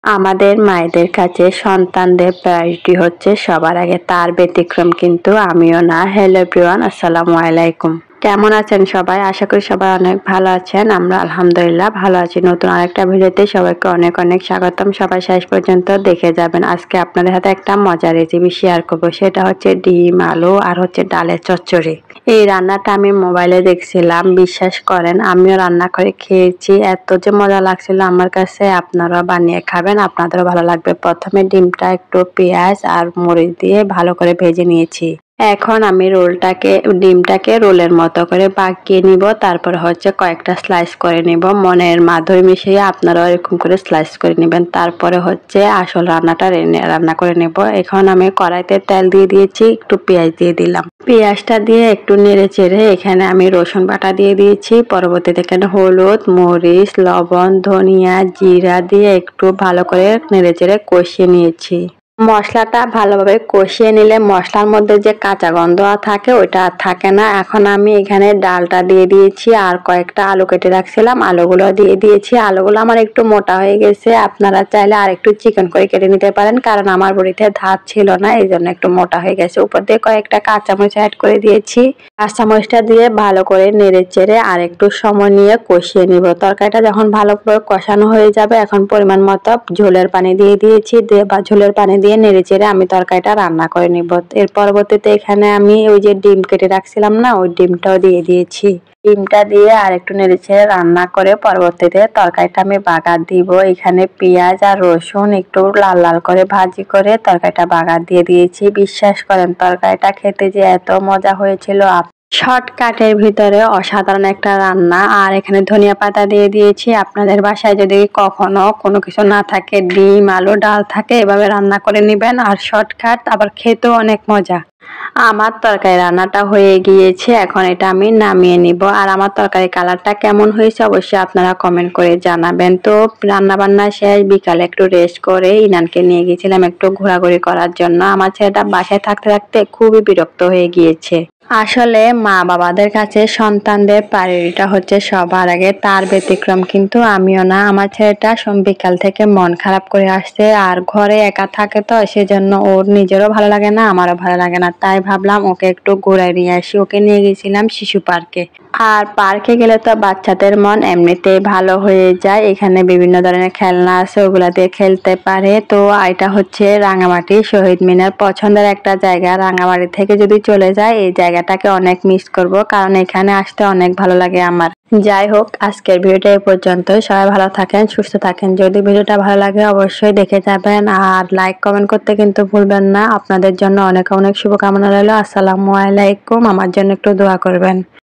আমাদের মায়েদের কাছে সন্তানদের প্রায়োরিটি হচ্ছে সবার আগে, তার ব্যতিক্রম কিন্তু আমিও না। হ্যালো এভরিওয়ান, আসসালামু আলাইকুম। কেমন আছেন সবাই? আশা করি সবাই অনেক ভালো আছেন। আমরা আলহামদুলিল্লাহ ভালো আছি। নতুন আরেকটা ভিডিওতে সবাইকে অনেক অনেক স্বাগতম। সবাই শেষ পর্যন্ত দেখে যাবেন। আজকে আপনাদের হাতে একটা মজার রেসিপি শেয়ার করবো, সেটা হচ্ছে ডিম, আলু আর হচ্ছে ডালের চচ্চড়ি। এই রান্নাটা আমি মোবাইলে দেখছিলাম, বিশ্বাস করেন আমিও রান্না করে খেয়েছি। এত যে মজা লাগছিল আমার কাছে, আপনারা বানিয়ে খাবেন, আপনাদেরও ভালো লাগবে। প্রথমে ডিমটা একটু পেঁয়াজ আর মরিচ দিয়ে ভালো করে ভেজে নিয়েছি। এখন আমি ডিমটাকে রোলের মতো করে পাকিয়ে নিব। তারপর হচ্ছে কয়েকটা স্লাইস করে নিব। মনের মাধুরী মিশিয়ে আপনারাও এরকম করে স্লাইস করে নেবেন। তারপরে হচ্ছে আসল রান্নাটা রান্না করে নেব। এখন আমি কড়াইতে তেল দিয়ে দিয়েছি, একটু পেঁয়াজ দিয়ে দিলাম। পেঁয়াজটা দিয়ে একটু নেড়ে চেড়ে এখানে আমি রসুন বাটা দিয়ে দিয়েছি। পরবর্তীতে এখানে হলুদ, মরিচ, লবণ, ধনিয়া, জিরা দিয়ে একটু ভালো করে নেড়ে চেড়ে কষিয়ে নিয়েছি। মশলাটা ভালোভাবে কষিয়ে নিলে মশলার মধ্যে যে কাঁচা গন্ধ থাকে ওইটা আর থাকে না। এখন আমি এখানে ডালটা দিয়ে দিয়েছি আর কয়েকটা আলু কেটে রাখছিলাম, আলুগুলো দিয়ে দিয়েছি। আলুগুলো আমার একটু মোটা হয়ে গেছে, আপনারা চাইলে আর একটু চিকন করে কেটে নিতে পারেন, কারণ আমার বড়িতে ধার ছিল না, এই জন্য একটু মোটা হয়ে গেছে। উপর দিয়ে কয়েকটা কাঁচামরিচ অ্যাড করে দিয়েছি। কাঁচামরিচটা দিয়ে ভালো করে নেড়ে চেড়ে আর একটু সময় নিয়ে কষিয়ে নিব। তরকারিটা যখন ভালো করে কষানো হয়ে যাবে, এখন পরিমাণ মতো ঝোলের পানি দিয়ে দিয়েছি। ঝোলের পানি দিয়ে নেড়ে চেড়ে আমি তরকারিটা রান্না করে নিব। এর পরবর্তীতে এখানে আমি ওই যে ডিম কেটে রাখছিলাম না, ওই ডিমটাও দিয়ে দিয়েছি। ডিমটা দিয়ে আর একটু নেড়ে চেড়ে রান্না করে পরবর্তীতে তরকারিটা আমি বাগার দিব। এখানে পেঁয়াজ আর রসুন একটু লাল লাল করে ভাজি করে তরকারিটা বাগার দিয়ে দিয়েছি। বিশ্বাস করেন তরকারিটা খেতে যে এত মজা হয়েছিল, শর্টকাটের ভিতরে অসাধারণ একটা রান্না। আর এখানে ধনিয়া পাতা দিয়ে দিয়েছি। আপনাদের বাসায় যদি কখনো কোনো কিছু না থাকে, ডিম, আলু, ডাল থাকে, এভাবে রান্না করে নেবেন। আর শর্টকাট, আবার খেতেও অনেক মজা। আমার তরকারি রান্নাটা হয়ে গিয়েছে, এখন এটা আমি নামিয়ে নিব। আর আমার তরকারি কালারটা কেমন হয়েছে অবশ্যই আপনারা কমেন্ট করে জানাবেন। তো রান্না বান্না শেষ, বিকালে একটু রেস্ট করে ইনানকে নিয়ে গিয়েছিলাম একটু ঘোরাঘুরি করার জন্য। আমার ছেলেটা বাসায় থাকতে থাকতে খুবই বিরক্ত হয়ে গিয়েছে। আসলে মা বাবাদের কাছে সন্তানদের প্রায়োরিটিটা হচ্ছে সবার আগে, তার ব্যতিক্রম কিন্তু আমিও না। আমার ছেলেটা বিকাল থেকে মন খারাপ করে আসছে, আর ঘরে একা থাকে তো সেজন্য ওর নিজেরও ভালো লাগে না, আমারও ভালো লাগে না। তাই ভাবলাম ওকে একটু ঘুরাই নিয়ে আসি। ওকে নিয়ে গেছিলাম শিশু পার্কে। আর পার্কে গেলে তো বাচ্চাদের মন এমনিতেই ভালো হয়ে যায়। এখানে বিভিন্ন ধরনের খেলনা আছে, ওগুলা দিয়ে খেলতে পারে। তো এটা হচ্ছে রাঙামাটি শহীদ মিনার, পছন্দের একটা জায়গা। রাঙামাটি থেকে যদি চলে যায় এই জায়গাটাকে অনেক মিস করব, কারণ এখানে আসতে অনেক ভালো লাগে আমার। যাই হোক, আজকের ভিডিওটা এই পর্যন্ত। সবাই ভালো থাকেন, সুস্থ থাকেন। যদি ভিডিওটা ভালো লাগে অবশ্যই দেখে যাবেন, আর লাইক কমেন্ট করতে কিন্তু ভুলবেন না। আপনাদের জন্য অনেক অনেক শুভকামনা রইল। আসসালামু আলাইকুম। আমার জন্য একটু দোয়া করবেন।